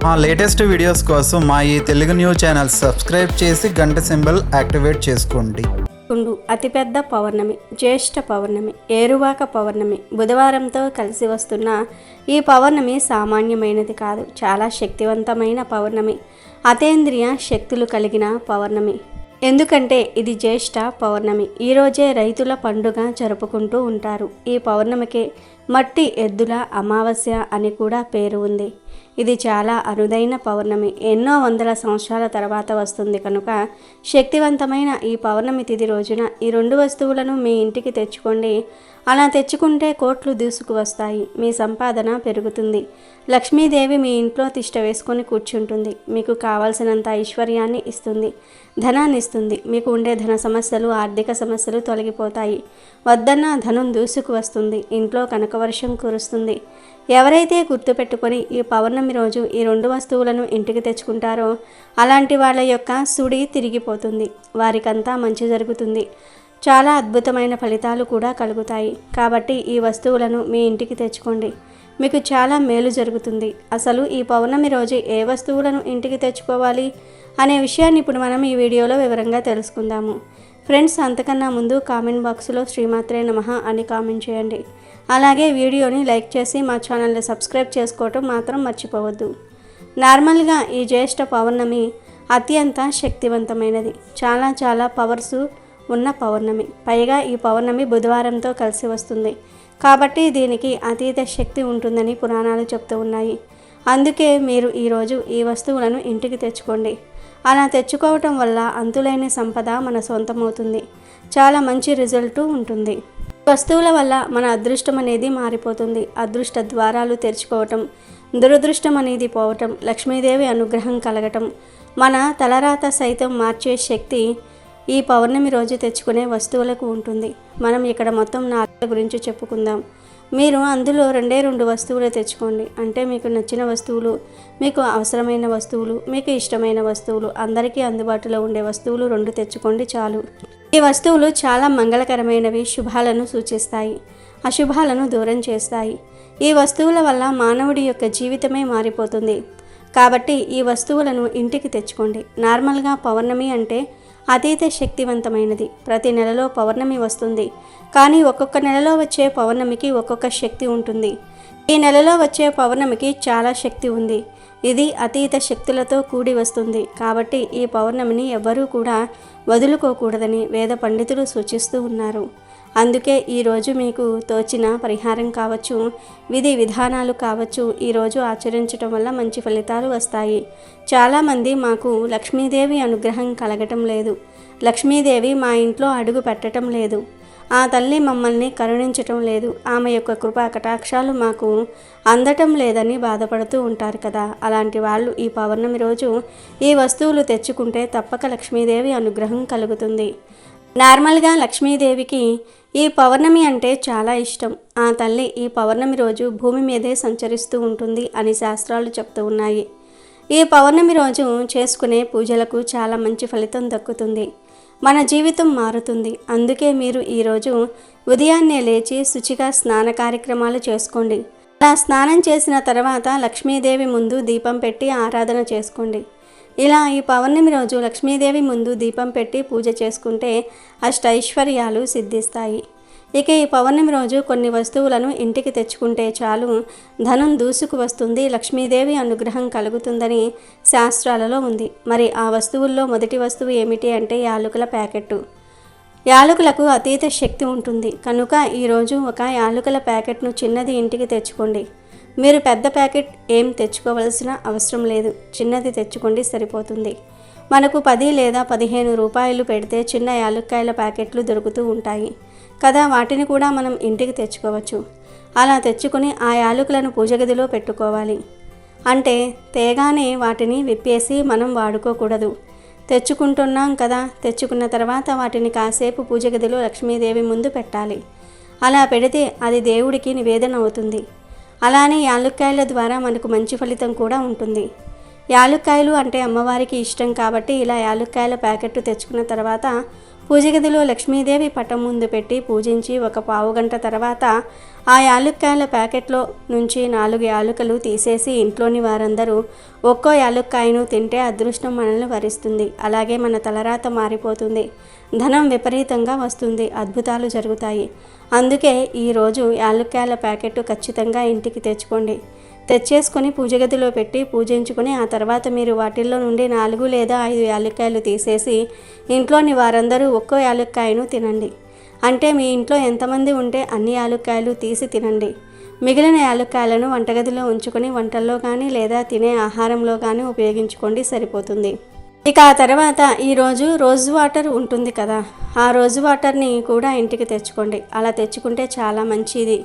మా latest videos కోసం మా ఈ తెలుగు న్యూస్ ఛానల్ సబ్స్క్రైబ్ చేసి గంట సింబల్ యాక్టివేట్ చేసుకోండి. అతిపెద్ద పౌర్ణమి, జ్యేష్ఠ పౌర్ణమి, ఏరువాక పౌర్ణమి బుధవారంతో కలిసి వస్తున్న ఈ పౌర్ణమి సామాన్యమైనది కాదు. చాలా శక్తివంతమైన పౌర్ణమి, అతేంద్రియ శక్తులు కలిగిన పౌర్ణమి. ఎందుకంటే ఇది జ్యేష్ఠ పౌర్ణమి. ఈరోజే రైతుల పండుగ జరుపుకుంటూ ఉంటారు. ఈ పౌర్ణమికి మట్టి ఎద్దుల అమావాస్య అని కూడా పేరు ఉంది. ఇది చాలా అరుదైన పౌర్ణమి, ఎన్నో వందల సంవత్సరాల తర్వాత వస్తుంది కనుక శక్తివంతమైన ఈ పౌర్ణమి తిథి రోజున ఈ రెండు వస్తువులను మీ ఇంటికి తెచ్చుకోండి. అలా తెచ్చుకుంటే కోట్లు దూసుకు వస్తాయి, మీ సంపాదన పెరుగుతుంది. లక్ష్మీదేవి మీ ఇంట్లో తిష్ట వేసుకొని కూర్చుంటుంది. మీకు కావాల్సినంత ఐశ్వర్యాన్ని ఇస్తుంది, ధనాన్ని ఇస్తుంది. మీకు ఉండే ధన సమస్యలు, ఆర్థిక సమస్యలు తొలగిపోతాయి. వద్దన్న ధనం దూసుకు వస్తుంది, ఇంట్లో కనకవర్షం కురుస్తుంది. ఎవరైతే గుర్తుపెట్టుకొని ఈ పౌర్ణమి రోజు ఈ రెండు వస్తువులను ఇంటికి తెచ్చుకుంటారో అలాంటి వాళ్ళ యొక్క సుడి తిరిగిపోతుంది, వారికంతా మంచి జరుగుతుంది. చాలా అద్భుతమైన ఫలితాలు కూడా కలుగుతాయి. కాబట్టి ఈ వస్తువులను మీ ఇంటికి తెచ్చుకోండి, మీకు చాలా మేలు జరుగుతుంది. అసలు ఈ పౌర్ణమి రోజు ఏ వస్తువులను ఇంటికి తెచ్చుకోవాలి అనే విషయాన్ని ఇప్పుడు మనం ఈ వీడియోలో వివరంగా తెలుసుకుందాము. ఫ్రెండ్స్, అంతకన్నా ముందు కామెంట్ బాక్స్లో శ్రీమాత్రే నమః అని కామెంట్ చేయండి. అలాగే వీడియోని లైక్ చేసి మా ఛానల్ని సబ్స్క్రైబ్ చేసుకోవటం మాత్రం మర్చిపోవద్దు. నార్మల్గా ఈ జ్యేష్ఠ పౌర్ణమి అత్యంత శక్తివంతమైనది, చాలా పవర్స్ ఉన్న పౌర్ణమి. పైగా ఈ పౌర్ణమి బుధవారంతో కలిసి వస్తుంది కాబట్టి దీనికి అతీత శక్తి ఉంటుందని పురాణాలు చెప్తూ ఉన్నాయి. అందుకే మీరు ఈరోజు ఈ వస్తువులను ఇంటికి తెచ్చుకోండి. అలా తెచ్చుకోవటం వల్ల అంతులేని సంపద మన సొంతమవుతుంది, చాలా మంచి రిజల్ట్ ఉంటుంది. వస్తువుల వల్ల మన అదృష్టం అనేది మారిపోతుంది. అదృష్ట ద్వారాలు తెరుచుకోవటం, దురదృష్టం అనేది పోవటం, లక్ష్మీదేవి అనుగ్రహం కలగటం, మన తలరాత సైతం మార్చే శక్తి ఈ పౌర్ణమి రోజు తెచ్చుకునే వస్తువులకు ఉంటుంది. మనం ఇక్కడ మొత్తం 4 గురించి చెప్పుకుందాం. మీరు అందులో 2 వస్తువులు తెచ్చుకోండి. అంటే మీకు నచ్చిన వస్తువులు, మీకు అవసరమైన వస్తువులు, మీకు ఇష్టమైన వస్తువులు, అందరికీ అందుబాటులో ఉండే వస్తువులు 2 తెచ్చుకోండి చాలు. ఈ వస్తువులు చాలా మంగళకరమైనవి, శుభాలను సూచిస్తాయి, అశుభాలను దూరం చేస్తాయి. ఈ వస్తువుల వల్ల మానవుడి యొక్క జీవితమే మారిపోతుంది. కాబట్టి ఈ వస్తువులను ఇంటికి తెచ్చుకోండి. నార్మల్గా పౌర్ణమి అంటే అతీత శక్తివంతమైనది. ప్రతి నెలలో పౌర్ణమి వస్తుంది, కానీ ఒక్కొక్క నెలలో వచ్చే పౌర్ణమికి ఒక్కొక్క శక్తి ఉంటుంది. ఈ నెలలో వచ్చే పౌర్ణమికి చాలా శక్తి ఉంది. ఇది అతీత శక్తులతో కూడి వస్తుంది. కాబట్టి ఈ పౌర్ణమిని ఎవ్వరూ కూడా వదులుకోకూడదని వేద పండితులు సూచిస్తూ ఉన్నారు. అందుకే ఈరోజు మీకు తోచిన పరిహారం కావచ్చు, విధి విధానాలు కావచ్చు, ఈరోజు ఆచరించడం వల్ల మంచి ఫలితాలు వస్తాయి. చాలామంది మాకు లక్ష్మీదేవి అనుగ్రహం కలగటం లేదు, లక్ష్మీదేవి మా ఇంట్లో అడుగు పెట్టడం లేదు, ఆ తల్లి మమ్మల్ని కరుణించటం లేదు, ఆమె యొక్క కృపా కటాక్షాలు మాకు అందటం లేదని బాధపడుతూ ఉంటారు కదా. అలాంటి వాళ్ళు ఈ పౌర్ణమి రోజు ఈ వస్తువులు తెచ్చుకుంటే తప్పక లక్ష్మీదేవి అనుగ్రహం కలుగుతుంది. నార్మల్గా లక్ష్మీదేవికి ఈ పౌర్ణమి అంటే చాలా ఇష్టం. ఆ తల్లి ఈ పౌర్ణమి రోజు భూమి మీదే సంచరిస్తూ ఉంటుంది అని శాస్త్రాలు చెప్తూ ఉన్నాయి. ఈ పౌర్ణమి రోజు చేసుకునే పూజలకు చాలా మంచి ఫలితం దక్కుతుంది, మన జీవితం మారుతుంది. అందుకే మీరు ఈరోజు ఉదయాన్నే లేచి శుచిగా స్నాన కార్యక్రమాలు చేసుకోండి. అలా స్నానం చేసిన తర్వాత లక్ష్మీదేవి ముందు దీపం పెట్టి ఆరాధన చేసుకోండి. ఇలా ఈ పౌర్ణమి రోజు లక్ష్మీదేవి ముందు దీపం పెట్టి పూజ చేసుకుంటే అష్టైశ్వర్యాలు సిద్ధిస్తాయి. ఇక ఈ పౌర్ణమి రోజు కొన్ని వస్తువులను ఇంటికి తెచ్చుకుంటే చాలు, ధనం దూసుకు వస్తుంది, లక్ష్మీదేవి అనుగ్రహం కలుగుతుందని శాస్త్రాలలో ఉంది. మరి ఆ వస్తువుల్లో మొదటి వస్తువు ఏమిటి అంటే యాలకుల ప్యాకెట్టు. యాలకులకు అతీత శక్తి ఉంటుంది కనుక ఈరోజు ఒక యాలకుల ప్యాకెట్ను చిన్నది ఇంటికి తెచ్చుకోండి. మీరు పెద్ద ప్యాకెట్ ఏం తెచ్చుకోవలసిన అవసరం లేదు, చిన్నది తెచ్చుకోండి సరిపోతుంది. మనకు 10 లేదా 15 రూపాయలు పెడితే చిన్న యాలక్కాయల ప్యాకెట్లు దొరుకుతూ ఉంటాయి కదా, వాటిని కూడా మనం ఇంటికి తెచ్చుకోవచ్చు. అలా తెచ్చుకొని ఆ యాలకులను పూజ గదిలో పెట్టుకోవాలి. అంటే తేగానే వాటిని విప్పేసి మనం వాడుకోకూడదు. తెచ్చుకుంటున్నాం కదా, తెచ్చుకున్న తర్వాత వాటిని కాసేపు పూజ గదిలో లక్ష్మీదేవి ముందు పెట్టాలి. అలా పెడితే అది దేవుడికి నివేదన అవుతుంది. అలానే యాలక్కాయల ద్వారా మనకు మంచి ఫలితం కూడా ఉంటుంది. యాలక్కాయలు అంటే అమ్మవారికి ఇష్టం కాబట్టి ఇలా యాలక్కాయల ప్యాకెట్ తెచ్చుకున్న తర్వాత పూజ గదిలో లక్ష్మీదేవి పటం ముందు పెట్టి పూజించి ఒక పావుగంట తర్వాత ఆ యాలుక్కాయల ప్యాకెట్లో నుంచి 4 యాలుకలు తీసేసి ఇంట్లోని వారందరూ ఒక్కో యాలుక్కాయను తింటే అదృష్టం మనల్ని వరిస్తుంది. అలాగే మన తలరాత మారిపోతుంది, ధనం విపరీతంగా వస్తుంది, అద్భుతాలు జరుగుతాయి. అందుకే ఈరోజు యాలుక్కాయల ప్యాకెట్ ఖచ్చితంగా ఇంటికి తెచ్చుకోండి. తెచ్చేసుకొని పూజ గదిలో పెట్టి పూజించుకొని ఆ తర్వాత మీరు వాటిల్లో నుండి 4 లేదా 5 యాలుక్కాయలు తీసేసి ఇంట్లోని వారందరూ ఒక్కో యాలుక్కాయను తినండి. అంటే మీ ఇంట్లో ఎంతమంది ఉంటే అన్ని యాలుక్కాయలు తీసి తినండి. మిగిలిన యాలుక్కాయలను వంటగదిలో ఉంచుకొని వంటల్లో కానీ లేదా తినే ఆహారంలో కానీ ఉపయోగించుకోండి, సరిపోతుంది. ఇక ఆ తర్వాత ఈరోజు రోజ్ వాటర్ ఉంటుంది కదా, ఆ రోజ్ వాటర్ని కూడా ఇంటికి తెచ్చుకోండి. అలా తెచ్చుకుంటే చాలా మంచిది.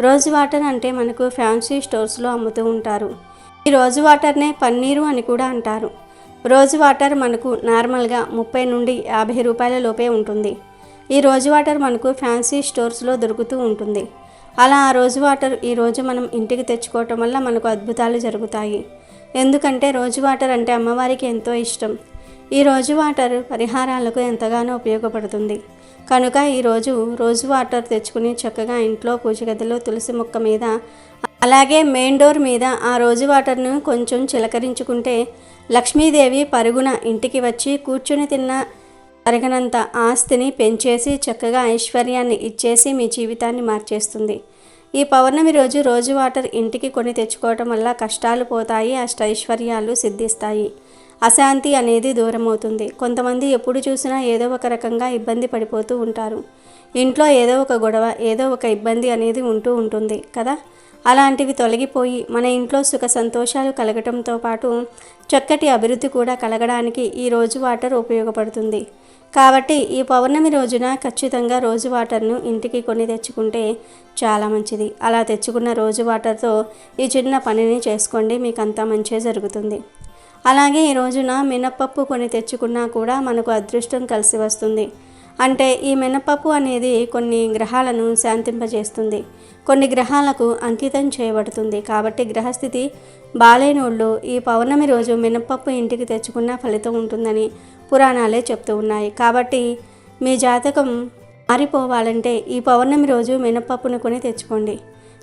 రోజ్ వాటర్ అంటే మనకు ఫ్యాన్సీ స్టోర్స్లో అమ్ముతూ ఉంటారు. ఈ రోజ్ వాటర్నే పన్నీరు అని కూడా అంటారు. రోజ్ వాటర్ మనకు నార్మల్గా 30 నుండి 50 రూపాయల లోపే ఉంటుంది. ఈ రోజ్ వాటర్ మనకు ఫ్యాన్సీ స్టోర్స్లో దొరుకుతూ ఉంటుంది. అలా ఆ రోజ్ వాటర్ ఈరోజు మనం ఇంటికి తెచ్చుకోవటం వల్ల మనకు అద్భుతాలు జరుగుతాయి. ఎందుకంటే రోజ్ వాటర్ అంటే అమ్మవారికి ఎంతో ఇష్టం. ఈ రోజ్ వాటర్ పరిహారాలకు ఎంతగానో ఉపయోగపడుతుంది. కనుక ఈరోజు రోజ్ వాటర్ తెచ్చుకుని చక్కగా ఇంట్లో పూజ గదిలో తులసి మొక్క మీద అలాగే మెయిన్ డోర్ మీద ఆ రోజ్ వాటర్ను కొంచెం చిలకరించుకుంటే లక్ష్మీదేవి పరుగున ఇంటికి వచ్చి కూర్చుని తిన్న తరగనంత ఆస్తిని పెంచేసి చక్కగా ఐశ్వర్యాన్ని ఇచ్చేసి మీ జీవితాన్ని మార్చేస్తుంది. ఈ పౌర్ణమి రోజు రోజు వాటర్ ఇంటికి కొని తెచ్చుకోవటం వల్ల కష్టాలు పోతాయి, అష్టైశ్వర్యాలు సిద్ధిస్తాయి, అశాంతి అనేది దూరం అవుతుంది. కొంతమంది ఎప్పుడు చూసినా ఏదో ఒక రకంగా ఇబ్బంది పడిపోతూ ఉంటారు. ఇంట్లో ఏదో ఒక గొడవ, ఏదో ఒక ఇబ్బంది అనేది ఉంటూ ఉంటుంది కదా. అలాంటివి తొలగిపోయి మన ఇంట్లో సుఖ సంతోషాలు కలగటంతో పాటు చక్కటి అభివృద్ధి కూడా కలగడానికి ఈ రోజు వాటర్ ఉపయోగపడుతుంది. కాబట్టి ఈ పౌర్ణమి రోజున ఖచ్చితంగా రోజు వాటర్ను ఇంటికి కొని తెచ్చుకుంటే చాలా మంచిది. అలా తెచ్చుకున్న రోజు వాటర్తో ఈ చిన్న పనిని చేసుకోండి, మీకు అంతా మంచే జరుగుతుంది. అలాగే ఈ రోజున మినప్పప్పు కొని తెచ్చుకున్నా కూడా మనకు అదృష్టం కలిసి వస్తుంది. అంటే ఈ మినపప్పు అనేది కొన్ని గ్రహాలను శాంతింపజేస్తుంది, కొన్ని గ్రహాలకు అంకితం చేయబడుతుంది. కాబట్టి గ్రహస్థితి బాలేనోళ్ళు ఈ పౌర్ణమి రోజు మినపప్పు ఇంటికి తెచ్చుకున్న ఫలితం ఉంటుందని పురాణాలే చెప్తూ ఉన్నాయి. కాబట్టి మీ జాతకం మారిపోవాలంటే ఈ పౌర్ణమి రోజు మినపప్పును కొని తెచ్చుకోండి.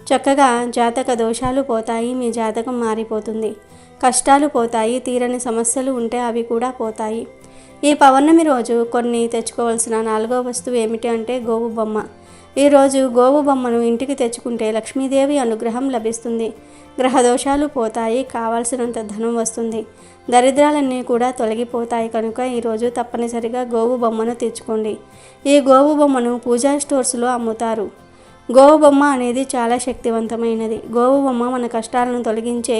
చక్కగా జాతక దోషాలు పోతాయి, మీ జాతకం మారిపోతుంది, కష్టాలు పోతాయి, తీరని సమస్యలు ఉంటే అవి కూడా పోతాయి. ఈ పౌర్ణమి రోజు కొన్ని తెచ్చుకోవాల్సిన 4వ వస్తువు ఏమిటి అంటే గోవు బొమ్మ. ఈరోజు గోవు బొమ్మను ఇంటికి తెచ్చుకుంటే లక్ష్మీదేవి అనుగ్రహం లభిస్తుంది, గ్రహదోషాలు పోతాయి, కావాల్సినంత ధనం వస్తుంది, దరిద్రాలన్నీ కూడా తొలగిపోతాయి. కనుక ఈరోజు తప్పనిసరిగా గోవు బొమ్మను తెచ్చుకోండి. ఈ గోవు బొమ్మను పూజా స్టోర్స్లో అమ్ముతారు. గోవు బొమ్మ అనేది చాలా శక్తివంతమైనది. గోవు బొమ్మ మన కష్టాలను తొలగించే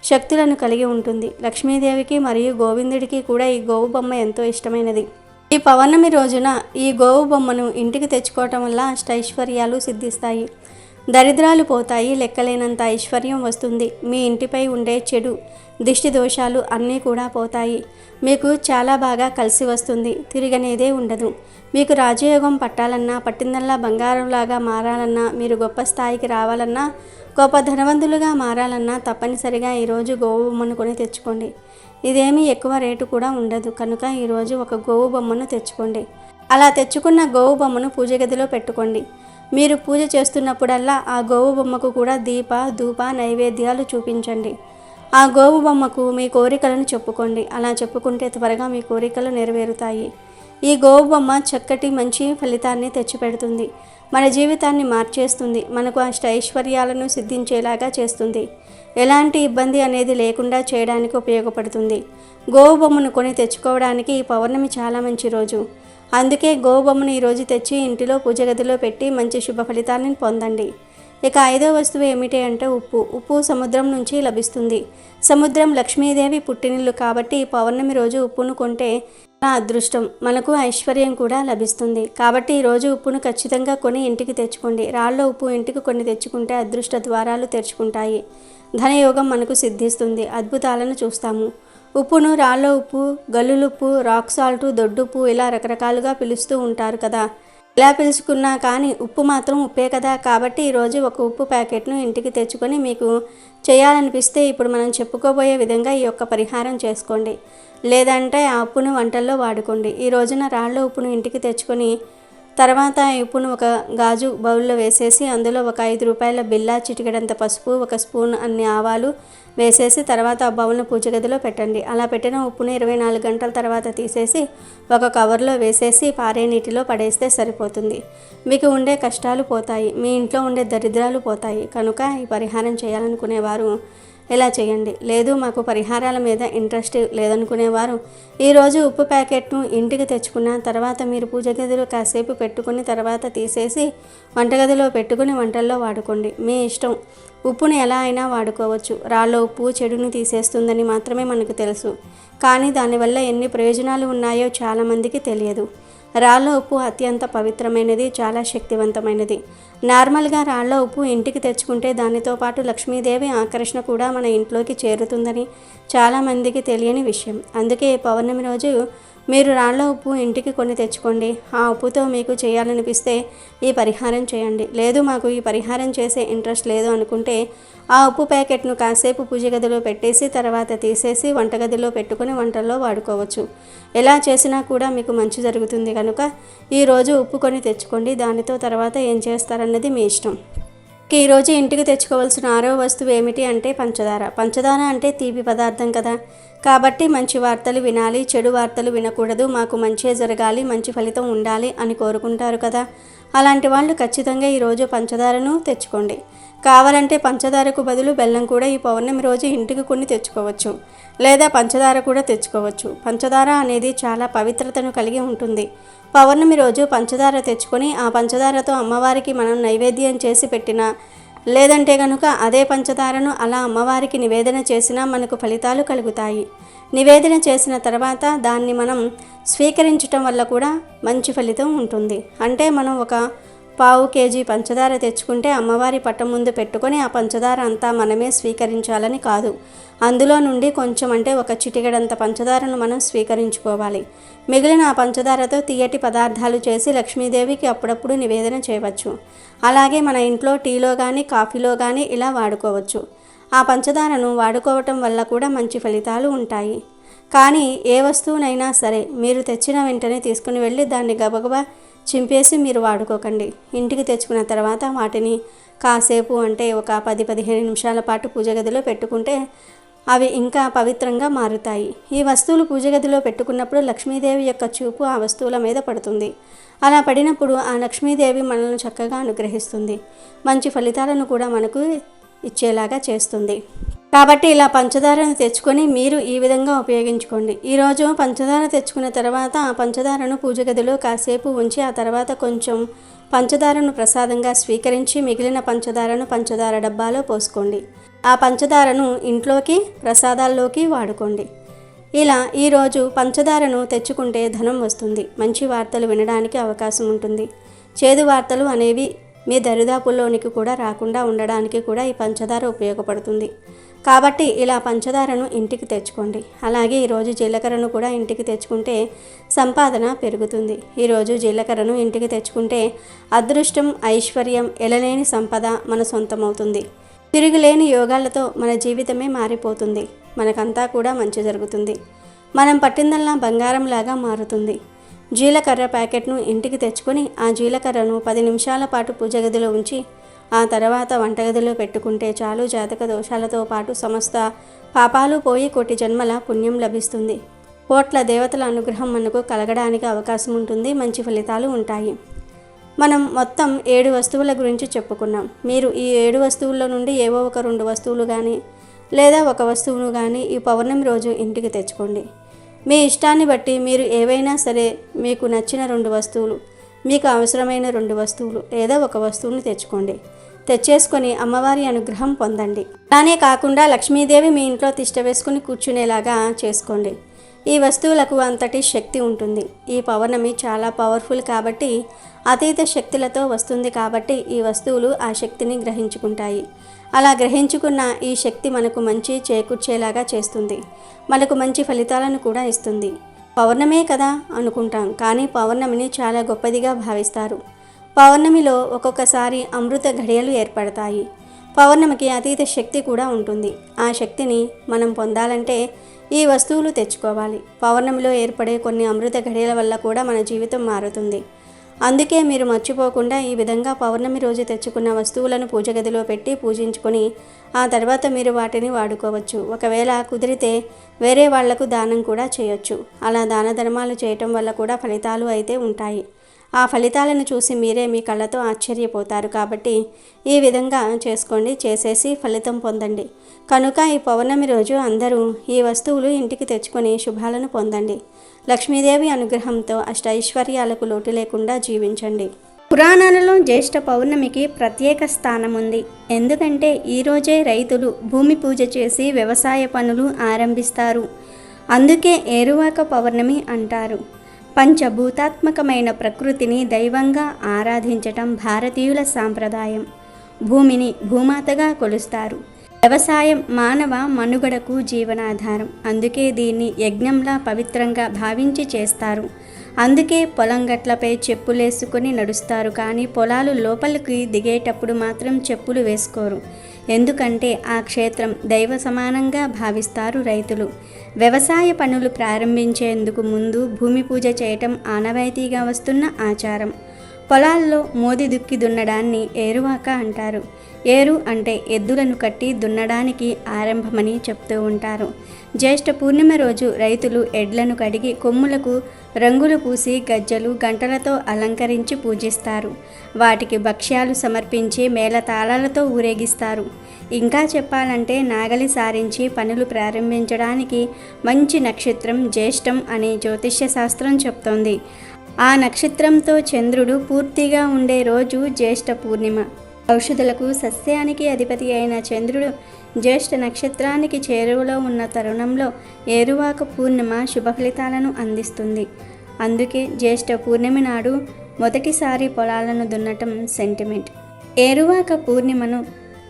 శక్తులను కలిగి ఉంటుంది. లక్ష్మీదేవికి మరియు గోవిందుడికి కూడా ఈ గోవు బొమ్మ ఎంతో ఇష్టమైనది. ఈ పౌర్ణమి రోజున ఈ గోవు బొమ్మను ఇంటికి తెచ్చుకోవటం వల్ల అష్టైశ్వర్యాలు సిద్ధిస్తాయి, దరిద్రాలు పోతాయి, లెక్కలేనంత ఐశ్వర్యం వస్తుంది. మీ ఇంటిపై ఉండే చెడు దిష్టి దోషాలు అన్నీ కూడా పోతాయి. మీకు చాలా బాగా కలిసి వస్తుంది, తిరగనేదే ఉండదు. మీకు రాజయోగం పట్టాలన్నా, పట్టిందల్లా బంగారంలాగా మారాలన్నా, మీరు గొప్ప స్థాయికి రావాలన్నా, గొప్ప ధనవంతులుగా మారాలన్నా తప్పనిసరిగా ఈరోజు గోవు బొమ్మను కొని తెచ్చుకోండి. ఇదేమీ ఎక్కువ రేటు కూడా ఉండదు. కనుక ఈరోజు ఒక గోవు బొమ్మను తెచ్చుకోండి. అలా తెచ్చుకున్న గోవు బొమ్మను పూజ గదిలో పెట్టుకోండి. మీరు పూజ చేస్తున్నప్పుడల్లా ఆ గోవు బొమ్మకు కూడా దీప ధూప నైవేద్యాలు చూపించండి. ఆ గోవు బొమ్మకు మీ కోరికలను చెప్పుకోండి. అలా చెప్పుకుంటే త్వరగా మీ కోరికలు నెరవేరుతాయి. ఈ గోవు బొమ్మ చక్కటి మంచి ఫలితాన్ని తెచ్చిపెడుతుంది, మన జీవితాన్ని మార్చేస్తుంది, మనకు అష్టైశ్వర్యాలను సిద్ధించేలాగా చేస్తుంది, ఎలాంటి ఇబ్బంది అనేది లేకుండా చేయడానికి ఉపయోగపడుతుంది. గోవు బొమ్మను కొని తెచ్చుకోవడానికి ఈ పౌర్ణమి చాలా మంచి రోజు. అందుకే గోవు బొమ్మను ఈరోజు తెచ్చి ఇంటిలో పూజ గదిలో పెట్టి మంచి శుభ ఫలితాలను పొందండి. ఇక 5వ వస్తువు ఏమిటి అంటే ఉప్పు. ఉప్పు సముద్రం నుంచి లభిస్తుంది. సముద్రం లక్ష్మీదేవి పుట్టినిల్లు కాబట్టి ఈ పౌర్ణమి రోజు ఉప్పును కొంటే అదృష్టం, మనకు ఐశ్వర్యం కూడా లభిస్తుంది. కాబట్టి ఈరోజు ఉప్పును ఖచ్చితంగా కొని ఇంటికి తెచ్చుకోండి. రాళ్ళ ఉప్పు ఇంటికి కొన్ని తెచ్చుకుంటే అదృష్ట ద్వారాలు తెరుచుకుంటాయి, ధనయోగం మనకు సిద్ధిస్తుంది, అద్భుతాలను చూస్తాము. ఉప్పును రాళ్ళ ఉప్పు, గల్లులుప్పు, రాక్ సాల్ట్, దొడ్డుప్పు ఇలా రకరకాలుగా పిలుస్తూ ఉంటారు కదా. ఎలా పిలుచుకున్నా కానీ ఉప్పు మాత్రం ఉప్పే కదా. కాబట్టి ఈరోజు ఒక ఉప్పు ప్యాకెట్ను ఇంటికి తెచ్చుకొని మీకు చేయాలనిపిస్తే ఇప్పుడు మనం చెప్పుకోబోయే విధంగా ఈ యొక్క పరిహారం చేసుకోండి. లేదంటే ఆ ఉప్పును వంటల్లో వాడుకోండి. ఈ రోజున రాళ్ళ ఉప్పును ఇంటికి తెచ్చుకొని తర్వాత ఈ ఉప్పును ఒక గాజు బౌల్లో వేసేసి అందులో ఒక 5 రూపాయల బిళ్ళ, చిటికెడంత పసుపు, 1 స్పూన్ అన్ని ఆవాలు వేసేసి తర్వాత ఆ బౌల్ను పూజ గదిలో పెట్టండి. అలా పెట్టిన ఉప్పును 24 గంటల తర్వాత తీసేసి ఒక కవర్లో వేసేసి పారే నీటిలో పడేస్తే సరిపోతుంది. మీకు ఉండే కష్టాలు పోతాయి, మీ ఇంట్లో ఉండే దరిద్రాలు పోతాయి. కనుక ఈ పరిహారం చేయాలనుకునేవారు ఇలా చేయండి. లేదు మాకు పరిహారాల మీద ఇంట్రెస్ట్ లేదనుకునేవారు ఈరోజు ఉప్పు ప్యాకెట్ను ఇంటికి తెచ్చుకున్న తర్వాత మీరు పూజ గదిలో కాసేపు పెట్టుకుని తర్వాత తీసేసి వంటగదిలో పెట్టుకుని వంటల్లో వాడుకోండి. మీ ఇష్టం. ఉప్పుని ఎలా అయినా వాడుకోవచ్చు. రాళ్ళ ఉప్పు చెడుని తీసేస్తుందని మాత్రమే మనకు తెలుసు, కానీ దానివల్ల ఎన్ని ప్రయోజనాలు ఉన్నాయో చాలామందికి తెలియదు. రాళ్ళ ఉప్పు అత్యంత పవిత్రమైనది, చాలా శక్తివంతమైనది. నార్మల్గా రాళ్ళ ఉప్పు ఇంటికి తెచ్చుకుంటే దానితో పాటు లక్ష్మీదేవి ఆకర్షణ కూడా మన ఇంట్లోకి చేరుతుందని చాలామందికి తెలియని విషయం. అందుకే పౌర్ణమి రోజు మీరు రాళ్ళ ఉప్పు ఇంటికి కొని తెచ్చుకోండి. ఆ ఉప్పుతో మీకు చేయాలనిపిస్తే ఈ పరిహారం చేయండి. లేదు మాకు ఈ పరిహారం చేసే ఇంట్రెస్ట్ లేదు అనుకుంటే ఆ ఉప్పు ప్యాకెట్ను కాసేపు పూజ గదిలో పెట్టేసి తర్వాత తీసేసి వంటగదిలో పెట్టుకుని వంటల్లో వాడుకోవచ్చు. ఎలా చేసినా కూడా మీకు మంచి జరుగుతుంది. కనుక ఈరోజు ఉప్పు కొని తెచ్చుకోండి. దానితో తర్వాత ఏం చేస్తారన్నది మీ ఇష్టం. ఈరోజు ఇంటికి తెచ్చుకోవాల్సిన 6వ వస్తువు ఏమిటి అంటే పంచదార. పంచదార అంటే తీపి పదార్థం కదా. కాబట్టి మంచి వార్తలు వినాలి, చెడు వార్తలు వినకూడదు. మాకు మంచే జరగాలి, మంచి ఫలితం ఉండాలి అని కోరుకుంటారు కదా. అలాంటి వాళ్ళు ఖచ్చితంగా ఈరోజు పంచదారను తెచ్చుకోండి. కావాలంటే పంచదారకు బదులు బెల్లం కూడా ఈ పౌర్ణమి రోజు ఇంటికి కొని తెచ్చుకోవచ్చు, లేదా పంచదార కూడా తెచ్చుకోవచ్చు. పంచదార అనేది చాలా పవిత్రతను కలిగి ఉంటుంది. పౌర్ణమి రోజు పంచదార తెచ్చుకొని ఆ పంచదారతో అమ్మవారికి మనం నైవేద్యం చేసి పెట్టినా, లేదంటే కనుక అదే పంచదారను అలా అమ్మవారికి నివేదన చేసినా మనకు ఫలితాలు కలుగుతాయి. నివేదన చేసిన తర్వాత దాన్ని మనం స్వీకరించటం వల్ల కూడా మంచి ఫలితం ఉంటుంది. అంటే మనం ఒక 1/4 కేజీ పంచదార తెచ్చుకుంటే అమ్మవారి పట్టం ముందు పెట్టుకొని ఆ పంచదార అంతా మనమే స్వీకరించాలని కాదు. అందులో నుండి కొంచెం అంటే ఒక చిటికెడంత పంచదారను మనం స్వీకరించుకోవాలి. మిగిలిన ఆ పంచదారతో తీయటి పదార్థాలు చేసి లక్ష్మీదేవికి అప్పుడప్పుడు నివేదన చేయవచ్చు. అలాగే మన ఇంట్లో టీలో కానీ కాఫీలో కానీ ఇలా వాడుకోవచ్చు. ఆ పంచదారను వాడుకోవటం వల్ల కూడా మంచి ఫలితాలు ఉంటాయి. కానీ ఏ వస్తువునైనా సరే మీరు తెచ్చిన వెంటనే తీసుకుని వెళ్ళి దాన్ని గబగబా చింపేసి మీరు వాడుకోకండి. ఇంటికి తెచ్చుకున్న తర్వాత వాటిని కాసేపు అంటే ఒక 10-15 నిమిషాల పాటు పూజ గదిలో పెట్టుకుంటే అవి ఇంకా పవిత్రంగా మారుతాయి. ఈ వస్తువులు పూజ గదిలో పెట్టుకున్నప్పుడు లక్ష్మీదేవి యొక్క చూపు ఆ వస్తువుల మీద పడుతుంది. అలా పడినప్పుడు ఆ లక్ష్మీదేవి మనల్ని చక్కగా అనుగ్రహిస్తుంది. మంచి ఫలితాలను కూడా మనకు ఇచ్చేలాగా చేస్తుంది. కాబట్టి ఇలా పంచదారను తెచ్చుకొని మీరు ఈ విధంగా ఉపయోగించుకోండి. ఈరోజు పంచదార తెచ్చుకున్న తర్వాత ఆ పంచదారను పూజ గదిలో కాసేపు ఉంచి ఆ తర్వాత కొంచెం పంచదారను ప్రసాదంగా స్వీకరించి మిగిలిన పంచదారను పంచదార డబ్బాలో పోసుకోండి. ఆ పంచదారను ఇంట్లోకి ప్రసాదాల్లోకి వాడుకోండి. ఇలా ఈరోజు పంచదారను తెచ్చుకుంటే ధనం వస్తుంది, మంచి వార్తలు వినడానికి అవకాశం ఉంటుంది. చేదు వార్తలు అనేవి మీ దరిదాపుల్లోనికి కూడా రాకుండా ఉండడానికి కూడా ఈ పంచదార ఉపయోగపడుతుంది. కాబట్టి ఇలా పంచదారను ఇంటికి తెచ్చుకోండి. అలాగే ఈరోజు జీలకర్రను కూడా ఇంటికి తెచ్చుకుంటే సంపాదన పెరుగుతుంది. ఈరోజు జీలకర్రను ఇంటికి తెచ్చుకుంటే అదృష్టం, ఐశ్వర్యం, ఎలలేని సంపద మన సొంతమవుతుంది. తిరుగులేని యోగాలతో మన జీవితమే మారిపోతుంది. మనకంతా కూడా మంచి జరుగుతుంది. మనం పట్టిందల్లా బంగారంలాగా మారుతుంది. జీలకర్ర ప్యాకెట్ను ఇంటికి తెచ్చుకొని ఆ జీలకర్రను 10 నిమిషాల పాటు పూజ గదిలో ఉంచి ఆ తర్వాత వంటగదిలో పెట్టుకుంటే చాలు. జాతక దోషాలతో పాటు సమస్త పాపాలు పోయి కోటి జన్మల పుణ్యం లభిస్తుంది. కోట్ల దేవతల అనుగ్రహం మనకు కలగడానికి అవకాశం ఉంటుంది. మంచి ఫలితాలు ఉంటాయి. మనం మొత్తం 7 వస్తువుల గురించి చెప్పుకున్నాం. మీరు ఈ 7 వస్తువుల్లో నుండి ఏవో ఒక 2 వస్తువులు కానీ లేదా ఒక వస్తువును కానీ ఈ పౌర్ణమి రోజు ఇంటికి తెచ్చుకోండి. మీ ఇష్టాన్ని బట్టి మీరు ఏవైనా సరే మీకు నచ్చిన 2 వస్తువులు, మీకు అవసరమైన 2 వస్తువులు లేదా ఒక వస్తువును తెచ్చుకోండి. తెచ్చేసుకొని అమ్మవారి అనుగ్రహం పొందండి. అలానే కాకుండా లక్ష్మీదేవి మీ ఇంట్లో తిష్ట వేసుకుని కూర్చునేలాగా చేసుకోండి. ఈ వస్తువులకు అంతటి శక్తి ఉంటుంది. ఈ పౌర్ణమి చాలా పవర్ఫుల్ కాబట్టి, అతీత శక్తులతో వస్తుంది కాబట్టి ఈ వస్తువులు ఆ శక్తిని గ్రహించుకుంటాయి. అలా గ్రహించుకున్న ఈ శక్తి మనకు మంచి చేకూర్చేలాగా చేస్తుంది. మనకు మంచి ఫలితాలను కూడా ఇస్తుంది. పౌర్ణమే కదా అనుకుంటాం, కానీ పౌర్ణమిని చాలా గొప్పదిగా భావిస్తారు. పౌర్ణమిలో ఒక్కొక్కసారి అమృత ఘడియలు ఏర్పడతాయి. పౌర్ణమికి అతీత శక్తి కూడా ఉంటుంది. ఆ శక్తిని మనం పొందాలంటే ఈ వస్తువులు తెచ్చుకోవాలి. పౌర్ణమిలో ఏర్పడే కొన్ని అమృత ఘడియల వల్ల కూడా మన జీవితం మారుతుంది. అందుకే మీరు మర్చిపోకుండా ఈ విధంగా పౌర్ణమి రోజు తెచ్చుకున్న వస్తువులను పూజ గదిలో పెట్టి పూజించుకొని ఆ తర్వాత మీరు వాటిని వాడుకోవచ్చు. ఒకవేళ కుదిరితే వేరే వాళ్లకు దానం కూడా చేయొచ్చు. అలా దాన ధర్మాలు చేయటం వల్ల కూడా ఫలితాలు అయితే ఉంటాయి. ఆ ఫలితాలను చూసి మీరే మీ కళ్ళతో ఆశ్చర్యపోతారు. కాబట్టి ఈ విధంగా చేసుకోండి, చేసేసి ఫలితం పొందండి. కనుక ఈ పౌర్ణమి రోజు అందరూ ఈ వస్తువులు ఇంటికి తెచ్చుకొని శుభాలను పొందండి. లక్ష్మీదేవి అనుగ్రహంతో అష్టైశ్వర్యాలకు లోటు లేకుండా జీవించండి. పురాణాలలో జ్యేష్ఠ పౌర్ణమికి ప్రత్యేక స్థానం ఉంది. ఎందుకంటే ఈరోజే రైతులు భూమి పూజ చేసి వ్యవసాయ పనులు ఆరంభిస్తారు. అందుకే ఏరువాక పౌర్ణమి అంటారు. పంచభూతాత్మకమైన ప్రకృతిని దైవంగా ఆరాధించటం భారతీయుల సాంప్రదాయం. భూమిని భూమాతగా కొలుస్తారు. వ్యవసాయం మానవ మనుగడకు జీవనాధారం. అందుకే దీన్ని యజ్ఞంలా పవిత్రంగా భావించి చేస్తారు. అందుకే పొలం గట్లపై చెప్పులేసుకొని నడుస్తారు, కానీ పొలాలు లోపలికి దిగేటప్పుడు మాత్రం చెప్పులు వేసుకోరు. ఎందుకంటే ఆ క్షేత్రం దైవ సమానంగా భావిస్తారు రైతులు. వ్యవసాయ పనులు ప్రారంభించేందుకు ముందు భూమి పూజ చేయటం ఆనవాయితీగా వస్తున్న ఆచారం. పొలాల్లో మోది దుక్కి దున్నడాన్ని ఏరువాక అంటారు. ఏరు అంటే ఎద్దులను కట్టి దున్నడానికి ఆరంభమని చెప్తూ ఉంటారు. జ్యేష్ఠ పూర్ణిమ రోజు రైతులు ఎడ్లను కడిగి కొమ్ములకు రంగులు పూసి గజ్జలు గంటలతో అలంకరించి పూజిస్తారు. వాటికి భక్ష్యాలు సమర్పించి మేళతాళాలతో ఊరేగిస్తారు. ఇంకా చెప్పాలంటే నాగలి సారించి పనులు ప్రారంభించడానికి మంచి నక్షత్రం జ్యేష్ఠం అని జ్యోతిష్య శాస్త్రం చెప్తోంది. ఆ నక్షత్రంతో చంద్రుడు పూర్తిగా ఉండే రోజు జ్యేష్ఠ పూర్ణిమ. ఔషధులకు సస్యానికి అధిపతి అయిన చంద్రుడు జ్యేష్ఠ నక్షత్రానికి చేరువలో ఉన్న తరుణంలో ఏరువాక పూర్ణిమ శుభ ఫలితాలను అందిస్తుంది. అందుకే జ్యేష్ఠ పూర్ణిమ నాడు మొదటిసారి పొలాలను దున్నటం సెంటిమెంట్. ఏరువాక పూర్ణిమను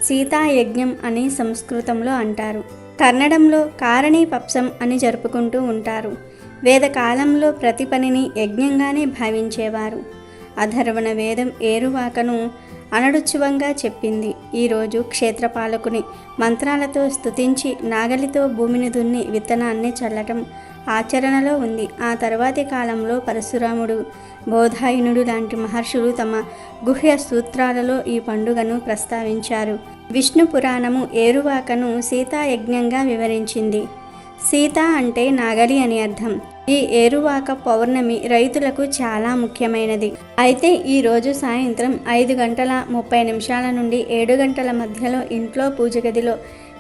సీతాయజ్ఞం అని సంస్కృతంలో అంటారు. కన్నడంలో కారణీపప్సం అని జరుపుకుంటూ ఉంటారు. వేదకాలంలో ప్రతి పనిని యజ్ఞంగానే భావించేవారు. అధర్వణ వేదం ఏరువాకను అనడుచువంగా చెప్పింది. ఈరోజు క్షేత్రపాలకుని మంత్రాలతో స్తుతించి నాగలితో భూమిని దున్ని విత్తనాన్ని చల్లటం ఆచరణలో ఉంది. ఆ తర్వాతి కాలంలో పరశురాముడు, బోధాయనుడు లాంటి మహర్షులు తమ గుహ్య సూత్రాలలో ఈ పండుగను ప్రస్తావించారు. విష్ణు పురాణము ఏరువాకను సీతాయజ్ఞంగా వివరించింది. సీత అంటే నాగలి అని అర్థం. ఈ ఏరువాక పౌర్ణమి రైతులకు చాలా ముఖ్యమైనది. అయితే ఈరోజు సాయంత్రం 5:30 నుండి 7 గంటల మధ్యలో ఇంట్లో పూజ గదిలో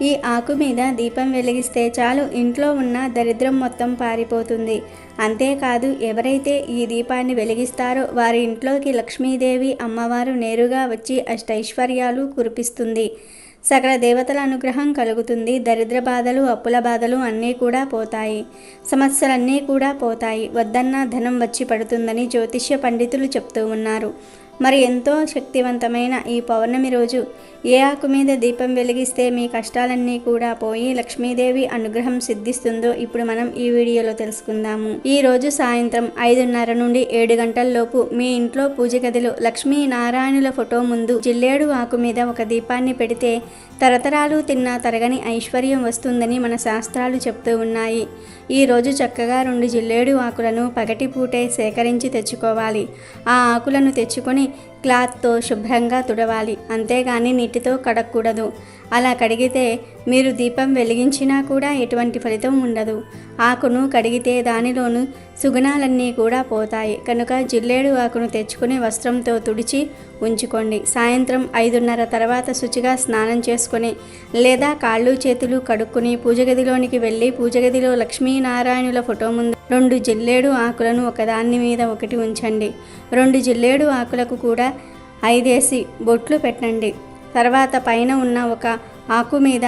ఈ ఆకు మీద దీపం వెలిగిస్తే చాలు, ఇంట్లో ఉన్న దరిద్రం మొత్తం పారిపోతుంది. అంతేకాదు, ఎవరైతే ఈ దీపాన్ని వెలిగిస్తారో వారి ఇంట్లోకి లక్ష్మీదేవి అమ్మవారు నేరుగా వచ్చి అష్టైశ్వర్యాలు కురిపిస్తుంది. సకల దేవతల అనుగ్రహం కలుగుతుంది. దరిద్ర బాధలు, అప్పుల బాధలు అన్నీ కూడా పోతాయి. సమస్యలన్నీ కూడా పోతాయి. వద్దన్న ధనం వచ్చి పడుతుందని జ్యోతిష్య పండితులు చెప్తూ ఉన్నారు. మరి ఎంతో శక్తివంతమైన ఈ పౌర్ణమి రోజు ఏ ఆకు మీద దీపం వెలిగిస్తే మీ కష్టాలన్నీ కూడా పోయి లక్ష్మీదేవి అనుగ్రహం సిద్ధిస్తుందో ఇప్పుడు మనం ఈ వీడియోలో తెలుసుకుందాము. ఈ రోజు సాయంత్రం 5:30 నుండి 7 గంటల్లోపు మీ ఇంట్లో పూజ గదిలో లక్ష్మీనారాయణుల ఫోటో ముందు జిల్లేడు ఆకు మీద ఒక దీపాన్ని పెడితే తరతరాలు తిన్నా తరగని ఐశ్వర్యం వస్తుందని మన శాస్త్రాలు చెప్తూ ఉన్నాయి. ఈ రోజు చక్కగా 2 జిల్లేడు ఆకులను పగటిపూటే సేకరించి తెచ్చుకోవాలి. ఆ ఆకులను తెచ్చుకొని క్లాత్తో శుభ్రంగా తుడవాలి. అంతేగాని నీటితో కడగకూడదు. అలా కడిగితే మీరు దీపం వెలిగించినా కూడా ఎటువంటి ఫలితం ఉండదు. ఆకును కడిగితే దానిలోని సుగుణాలన్నీ కూడా పోతాయి. కనుక జిల్లేడు ఆకును తెచ్చుకుని వస్త్రంతో తుడిచి ఉంచుకోండి. సాయంత్రం 5:30 తర్వాత శుచిగా స్నానం చేసుకొని లేదా కాళ్ళు చేతులు కడుక్కుని పూజగదిలోనికి వెళ్ళి పూజగదిలో లక్ష్మీనారాయణుల ఫోటో ముందు 2 జిల్లేడు ఆకులను ఒకదాని మీద ఒకటి ఉంచండి. 2 జిల్లేడు ఆకులకు కూడా 5 బొట్లు పెట్టండి. తర్వాత పైన ఉన్న ఒక ఆకు మీద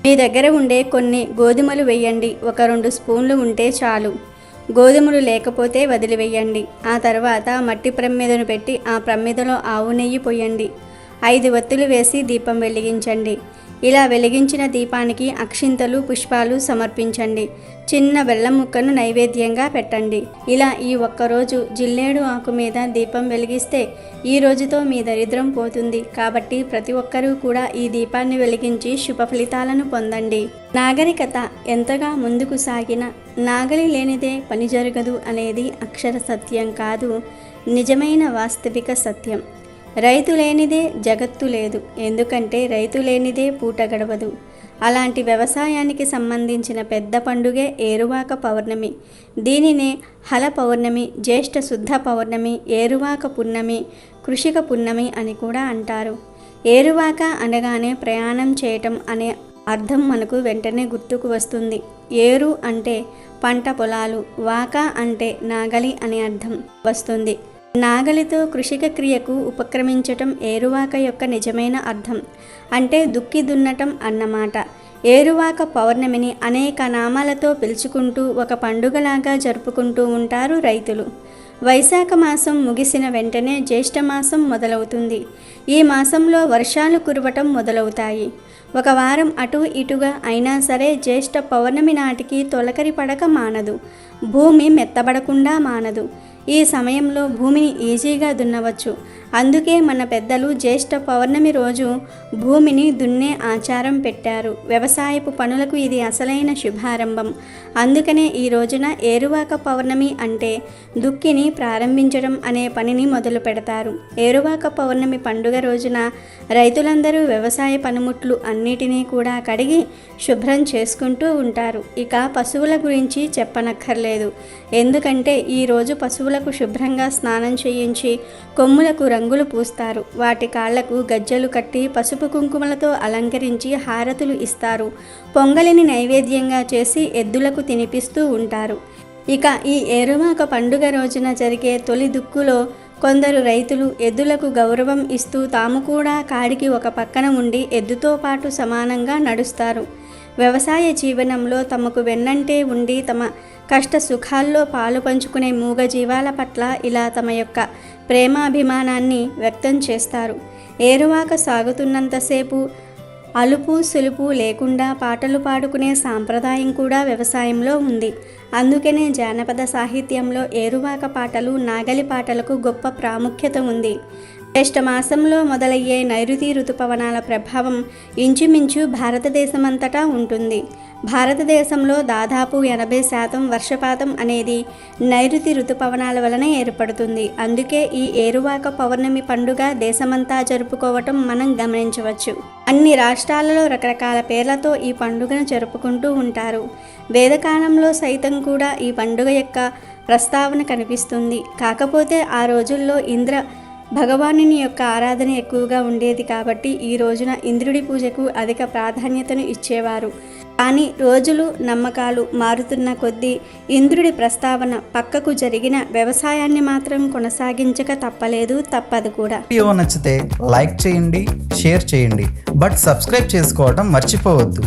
మీ దగ్గర ఉండే కొన్ని గోధుమలు వేయండి. ఒక 2 స్పూన్లు ఉంటే చాలు. గోధుమలు లేకపోతే వదిలివేయండి. ఆ తర్వాత మట్టి ప్రమిదను పెట్టి ఆ ప్రమిదలో ఆవు నెయ్యి పోయండి. 5 ఒత్తులు వేసి దీపం వెలిగించండి. ఇలా వెలిగించిన దీపానికి అక్షింతలు, పుష్పాలు సమర్పించండి. చిన్న బెల్లం ముక్కను నైవేద్యంగా పెట్టండి. ఇలా ఈ ఒక్కరోజు జిల్లేడు ఆకు మీద దీపం వెలిగిస్తే ఈ రోజుతో మీ దరిద్రం పోతుంది. కాబట్టి ప్రతి ఒక్కరూ కూడా ఈ దీపాన్ని వెలిగించి శుభ ఫలితాలను పొందండి. నాగరికత ఎంతగా ముందుకు సాగినా నాగలి లేనిదే పని జరగదు అనేది అక్షర సత్యం కాదు, నిజమైన వాస్తవిక సత్యం. రైతు లేనిదే జగత్తు లేదు, ఎందుకంటే రైతు లేనిదే పూట గడవదు. అలాంటి వ్యవసాయానికి సంబంధించిన పెద్ద పండుగే ఏరువాక పౌర్ణమి. దీనినే హల పౌర్ణమి, జ్యేష్ఠ శుద్ధ పౌర్ణమి, ఏరువాక పున్నమి, కృషిక పున్నమి అని కూడా అంటారు. ఏరువాక అనగానే ప్రయాణం చేయటం అనే అర్థం మనకు వెంటనే గుర్తుకు వస్తుంది. ఏరు అంటే పంట పొలాలు, వాక అంటే నాగలి అనే అర్థం వస్తుంది. నాగలితో కృషిక క్రియకు ఉపక్రమించటం ఏరువాక యొక్క నిజమైన అర్థం, అంటే దుక్కి దున్నటం అన్నమాట. ఏరువాక పౌర్ణమిని అనేక నామాలతో పిలుచుకుంటూ ఒక పండుగలాగా జరుపుకుంటూ ఉంటారు రైతులు. వైశాఖ మాసం ముగిసిన వెంటనే జ్యేష్ఠ మాసం మొదలవుతుంది. ఈ మాసంలో వర్షాలు కురవటం మొదలవుతాయి. ఒక వారం అటు ఇటుగా అయినా సరే జ్యేష్ఠ పౌర్ణమి నాటికి తొలకరి పడక మానదు, భూమి మెత్తబడకుండా మానదు. ఈ సమయంలో భూమిని ఈజీగా దున్నవచ్చు. అందుకే మన పెద్దలు జ్యేష్ఠ పౌర్ణమి రోజు భూమిని దున్నే ఆచారం పెట్టారు. వ్యవసాయపు పనులకు ఇది అసలైన శుభారంభం. అందుకనే ఈ రోజున ఏరువాక పౌర్ణమి అంటే దుక్కిని ప్రారంభించడం అనే పనిని మొదలు పెడతారు. ఏరువాక పౌర్ణమి పండుగ రోజున రైతులందరూ వ్యవసాయ పనిముట్లు అన్నిటినీ కూడా కడిగి శుభ్రం చేసుకుంటూ ఉంటారు. ఇక పశువుల గురించి చెప్పనక్కర్లేదు, ఎందుకంటే ఈరోజు పశువులకు శుభ్రంగా స్నానం చేయించి కొమ్ములకు రంగులు పూస్తారు. వాటి కాళ్లకు గజ్జలు కట్టి పసుపు కుంకుమలతో అలంకరించి హారతులు ఇస్తారు. పొంగలిని నైవేద్యంగా చేసి ఎద్దులకు తినిపిస్తూ ఉంటారు. ఇక ఈ ఏరువాక పండుగ రోజున జరిగే తొలి దుక్కులో కొందరు రైతులు ఎద్దులకు గౌరవం ఇస్తూ తాము కూడా కాడికి ఒక పక్కన ఉండి ఎద్దుతో పాటు సమానంగా నడుస్తారు. వ్యవసాయ జీవనంలో తమకు వెన్నంటే ఉండి తమ కష్ట సుఖాల్లో పాలు పంచుకునే మూగ జీవాల పట్ల ఇలా తమ యొక్క ప్రేమాభిమానాన్ని వ్యక్తం చేస్తారు. ఏరువాక సాగుతున్నంతసేపు అలుపు సులుపు లేకుండా పాటలు పాడుకునే సాంప్రదాయం కూడా వ్యవసాయంలో ఉంది. అందుకనే జానపద సాహిత్యంలో ఏరువాక పాటలు, నాగలి పాటలకు గొప్ప ప్రాముఖ్యత ఉంది. జ్యేష్ఠ మాసంలో మొదలయ్యే నైరుతి ఋతుపవనాల ప్రభావం ఇంచుమించు భారతదేశమంతటా ఉంటుంది. భారతదేశంలో దాదాపు 80% వర్షపాతం అనేది నైరుతి ఋతుపవనాల వలన ఏర్పడుతుంది. అందుకే ఈ ఏరువాక పౌర్ణమి పండుగ దేశమంతా జరుపుకోవటం మనం గమనించవచ్చు. అన్ని రాష్ట్రాలలో రకరకాల పేర్లతో ఈ పండుగను జరుపుకుంటూ ఉంటారు. వేదకాలంలో సైతం కూడా ఈ పండుగ యొక్క ప్రస్తావన కనిపిస్తుంది. కాకపోతే ఆ రోజుల్లో ఇంద్ర భగవానుని యొక్క ఆరాధన ఎక్కువగా ఉండేది కాబట్టి ఈ రోజున ఇంద్రుడి పూజకు అధిక ప్రాధాన్యతను ఇచ్చేవారు. కానీ రోజులు నమ్మకాలు మారుతున్న కొద్దీ ఇంద్రుడి ప్రస్తావన పక్కకు జరిగిన వ్యవసాయాన్ని మాత్రం కొనసాగించక తప్పదు కూడా. వీడియో నచ్చితే లైక్ చేయండి, షేర్ చేయండి, బట్ సబ్స్క్రైబ్ చేసుకోవడం మర్చిపోవద్దు.